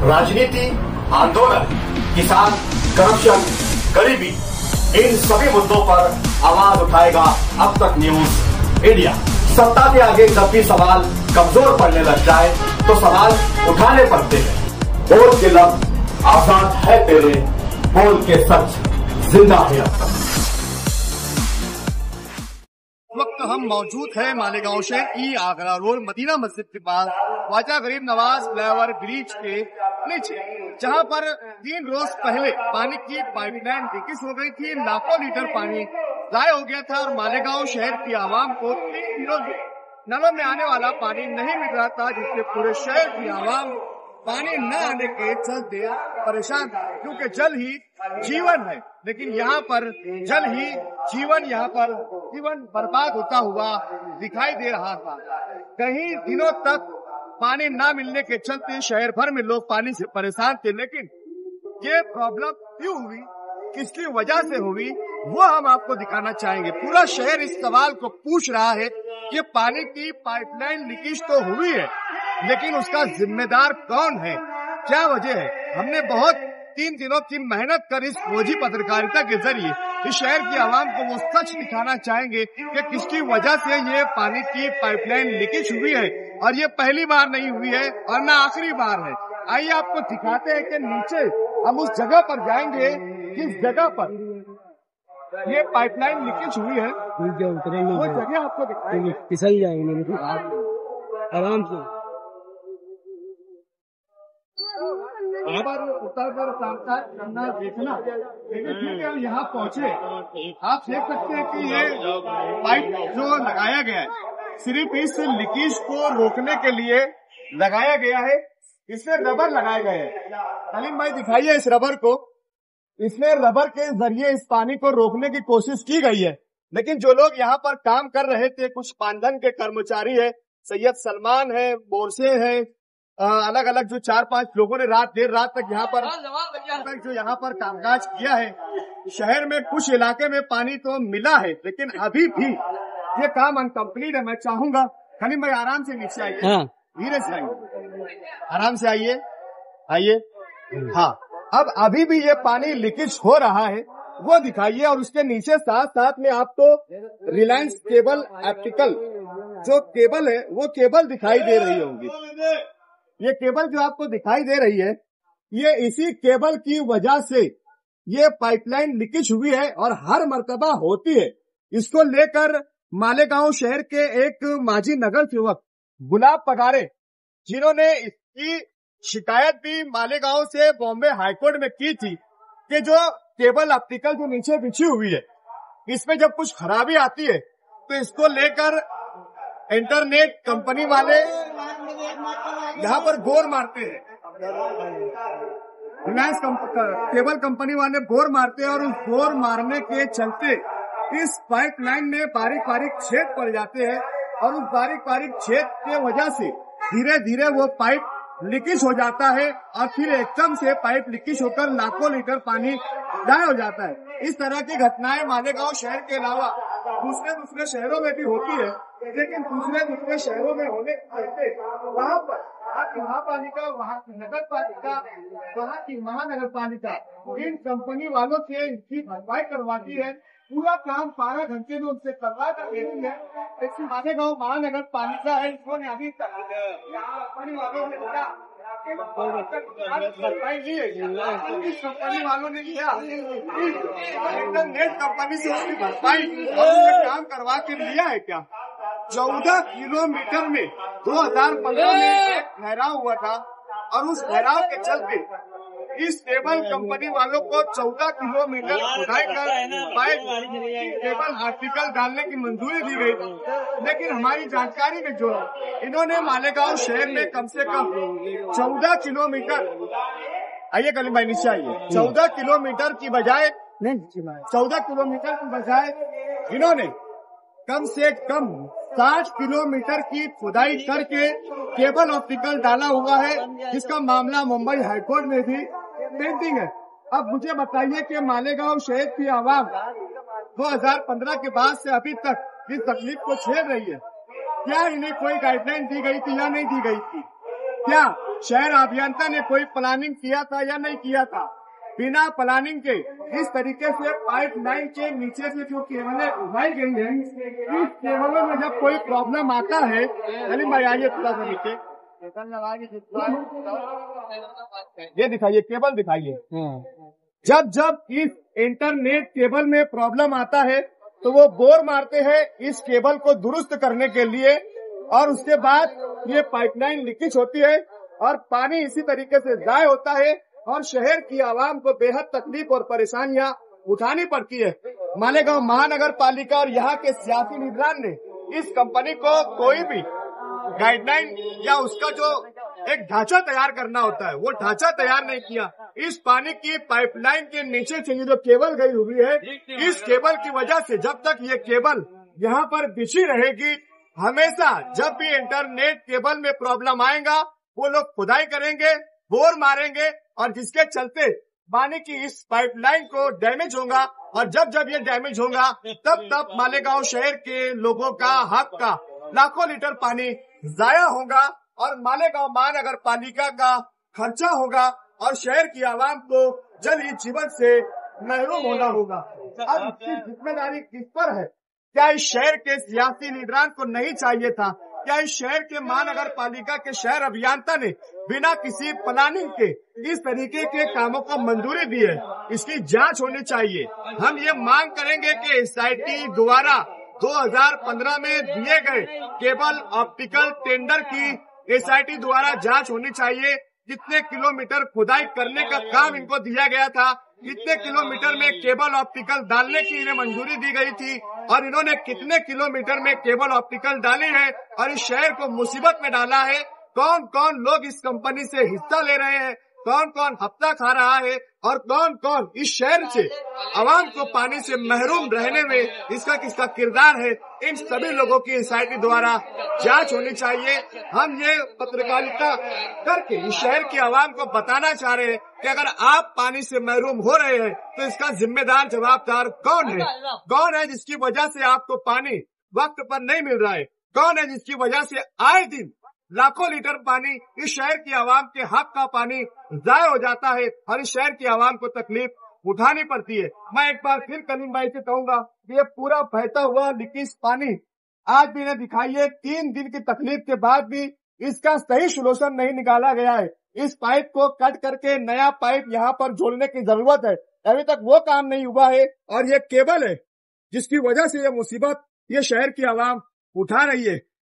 राजनीति, आंदोलन, किसान, करप्शन, गरीबी, इन सभी मुद्दों पर आवाज उठाएगा अब तक न्यूज इंडिया। सत्ता के आगे जब भी सवाल कमजोर पड़ने लग जाए तो सवाल उठाने पड़ते हैं। बोल के लफ्ज आजाद है तेरे, बोल के सच जिंदा है अब तक। वक्त हम मौजूद है मालेगांव शहर ई आगरा रोड मदीना मस्जिद के पास ख्वाजा गरीब नवाज फ्लाईओवर ब्रिज के नीचे, जहां पर 3 रोज पहले पानी की पाइपलाइन लीकेज हो गई थी। लाखों लीटर पानी जाया हो गया था और मालेगांव शहर की आवाम को 3 दिनों से नलों में आने वाला पानी नहीं मिल रहा था, जिससे पूरे शहर की आवाम पानी न आने के चलते परेशान था, क्योंकि जल ही जीवन है। लेकिन यहाँ पर जल ही जीवन, यहाँ पर जीवन बर्बाद होता हुआ दिखाई दे रहा था। कई दिनों तक पानी न मिलने के चलते शहर भर में लोग पानी से परेशान थे। लेकिन ये प्रॉब्लम क्यों हुई, किसकी वजह से हुई, वो हम आपको दिखाना चाहेंगे। पूरा शहर इस सवाल को पूछ रहा है कि पानी की पाइपलाइन लीकेज तो हुई है, लेकिन उसका जिम्मेदार कौन है, क्या वजह है। हमने बहुत 3 दिनों की मेहनत कर इस फौजी पत्रकारिता के जरिए इस शहर की आवाम को वो सच दिखाना चाहेंगे कि किसकी वजह से ये पानी की पाइपलाइन लीकेज हुई है। और ये पहली बार नहीं हुई है और न आखिरी बार है। आइए आपको दिखाते हैं कि नीचे हम उस जगह पर जाएंगे जिस जगह पर ये पाइपलाइन लीकेज हुई है, वो जगह आपको दिखाएंगे। फिसल जाएंगे आराम से। उतर कर करना देखना, लेकिन फिर हम यहाँ पहुँचे, आप देख सकते हैं कि ये पाइप जो लगाया गया है सिर्फ इस लीकेज को रोकने के लिए लगाया गया है। इसमें रबर लगाए गए हैं। सलीम भाई दिखाइए इस रबर को। इसमें रबर के जरिए इस पानी को रोकने की कोशिश की गई है, लेकिन जो लोग यहाँ पर काम कर रहे थे, कुछ पानधन के कर्मचारी है, सैयद सलमान है, बोरसे है, अलग अलग जो 4-5 लोगों ने देर रात तक यहाँ पर कामकाज किया है। शहर में कुछ इलाके में पानी तो मिला है, लेकिन अभी भी ये काम अनकम्प्लीट है। मैं चाहूंगा खलीम भाई आराम से नीचे आइए, धीरे से आइए, आराम से आइए, आइए। हाँ, अब अभी भी ये पानी लीकेज हो रहा है, वो दिखाइए। और उसके नीचे साथ साथ में आपको रिलायंस केबल ऑप्टिकल जो केबल है वो केबल दिखाई दे रही होगी। ये केबल जो आपको दिखाई दे रही है, ये इसी केबल की वजह से ये पाइपलाइन लीकेज हुई है और हर मर्तबा होती है। इसको लेकर मालेगांव शहर के एक माजी नगर सेवक गुलाब पगारे, जिन्होंने इसकी शिकायत भी मालेगांव से बॉम्बे हाईकोर्ट में की थी कि जो केबल ऑप्टिकल जो नीचे बिछी हुई है, इसमें जब कुछ खराबी आती है तो इसको लेकर इंटरनेट कंपनी वाले यहाँ पर गोर मारते हैं। रिलायंस केबल कंपनी वाले गोर मारते हैं और उस गोर मारने के चलते इस पाइपलाइन में बारीक बारीक छेद पड़ जाते हैं और उस बारीक बारीक छेद के वजह से धीरे धीरे वो पाइप लीकेज हो जाता है और फिर एकदम से पाइप लीकेज होकर लाखों लीटर पानी जाया हो जाता है। इस तरह की घटनाएं मालेगांव शहर के अलावा दूसरे शहरों में भी होती है, लेकिन दूसरे शहरों में होने के चलते वहाँ पर महापालिका, वहाँ की नगर पालिका, वहाँ की महानगर पालिका इन कंपनी वालों से इसकी भरपाई करवाती है। पूरा काम 12 घंटे में उनसे करवा कर देती है। लेकिन मालेगांव महानगर पालिका है, इन्होंने अभी तक कंपनी वालों ने दिया भरपाई ली है। इस कंपनी वालों ने किया इंटरनेट कंपनी से उसकी भरपाई काम करवा के लिया है क्या? 14 किलोमीटर में 2015 में एक ठहराव हुआ था और उस ठहराव के चलते इस केबल कंपनी वालों को 14 किलोमीटर खुदाई कर केबल आर्टिकल डालने की मंजूरी दी गई। लेकिन हमारी जानकारी में जो इन्होंने मालेगांव शहर में कम से कम 14 किलोमीटर, आइए कलीम भाई नीचे आइए, 14 किलोमीटर की बजाय 14 किलोमीटर की बजाय इन्होंने कम से कम 60 किलोमीटर की खुदाई करके केबल ऑप्टिकल डाला हुआ है, जिसका मामला मुंबई हाईकोर्ट में भी पेंडिंग है। अब मुझे बताइए कि मालेगांव शहर की आवाम 2015 के बाद से अभी तक इस तकलीफ को झेल रही है, क्या इन्हें कोई गाइडलाइन दी गई थी या नहीं दी गई थी? क्या शहर अभियंता ने कोई प्लानिंग किया था या नहीं किया था? बिना प्लानिंग के इस तरीके से पाइप लाइन के नीचे से जो केबलें उठाई गई हैं, इस केबलों में जब कोई प्रॉब्लम आता है, सलीम भाई आइए थोड़ा सा नीचे, ये दिखाइए, केबल दिखाइए। जब इस इंटरनेट केबल में प्रॉब्लम आता है तो वो बोर मारते हैं इस केबल को दुरुस्त करने के लिए, और उसके बाद ये पाइपलाइन लीकेज होती है और पानी इसी तरीके से जाया होता है और शहर की आवाम को बेहद तकलीफ और परेशानियां उठानी पड़ती है। मालेगांव महानगर पालिका और यहाँ के सियासी लीडरान ने इस कंपनी को कोई भी गाइडलाइन या उसका जो एक ढांचा तैयार करना होता है वो ढांचा तैयार नहीं किया। इस पानी की पाइपलाइन के नीचे से ये जो केबल गई हुई है, इस केबल की वजह से जब तक ये केबल यहाँ पर बिछी रहेगी, हमेशा जब भी इंटरनेट केबल में प्रॉब्लम आएगा वो लोग खुदाई करेंगे, बोर मारेंगे और जिसके चलते पानी की इस पाइपलाइन को डैमेज होगा, और जब ये डैमेज होगा तब मालेगांव शहर के लोगों का हक का लाखों लीटर पानी जाया होगा और मालेगांव महानगर पालिका का खर्चा होगा और शहर की आवाम को जल ही जीवन से महरूम होना होगा। अब इसकी जिम्मेदारी किस पर है? क्या इस शहर के सियासी लीडरान को नहीं चाहिए था? क्या इस शहर के महानगर पालिका के शहर अभियंता ने बिना किसी प्लानिंग के इस तरीके के कामों को मंजूरी दी है? इसकी जांच होनी चाहिए। हम ये मांग करेंगे कि एसआईटी द्वारा 2015 में दिए गए केबल ऑप्टिकल टेंडर की एसआईटी द्वारा जांच होनी चाहिए। कितने किलोमीटर खुदाई करने का काम इनको दिया गया था, कितने किलोमीटर में केबल ऑप्टिकल डालने की इन्हें मंजूरी दी गई थी और इन्होंने कितने किलोमीटर में केबल ऑप्टिकल डाली है और इस शहर को मुसीबत में डाला है। कौन कौन लोग इस कंपनी से हिस्सा ले रहे हैं, कौन कौन हफ्ता खा रहा है और कौन कौन इस शहर से आवाम को पानी से महरूम रहने में इसका किसका किरदार है, इन सभी लोगों की एसआईटी द्वारा जांच होनी चाहिए। हम ये पत्रकारिता करके इस शहर की आवाम को बताना चाह रहे हैं कि अगर आप पानी से महरूम हो रहे हैं तो इसका जिम्मेदार जवाबदार कौन है जिसकी वजह से आपको पानी वक्त पर नहीं मिल रहा है, कौन है जिसकी वजह से आए दिन लाखों लीटर पानी इस शहर की आवाम के हक का पानी जाया हो जाता है और इस शहर की आवाम को तकलीफ उठानी पड़ती है। मैं एक बार फिर कलीम भाई से कहूंगा कि ये पूरा बहता हुआ लीकेज पानी आज भी इन्हें दिखाइए, 3 दिन की तकलीफ के बाद भी इसका सही सोल्यूशन नहीं निकाला गया है। इस पाइप को कट करके नया पाइप यहाँ पर जोड़ने की जरूरत है, अभी तक वो काम नहीं हुआ है और ये केबल है जिसकी वजह से ये मुसीबत ये शहर की आवाम उठा रही है।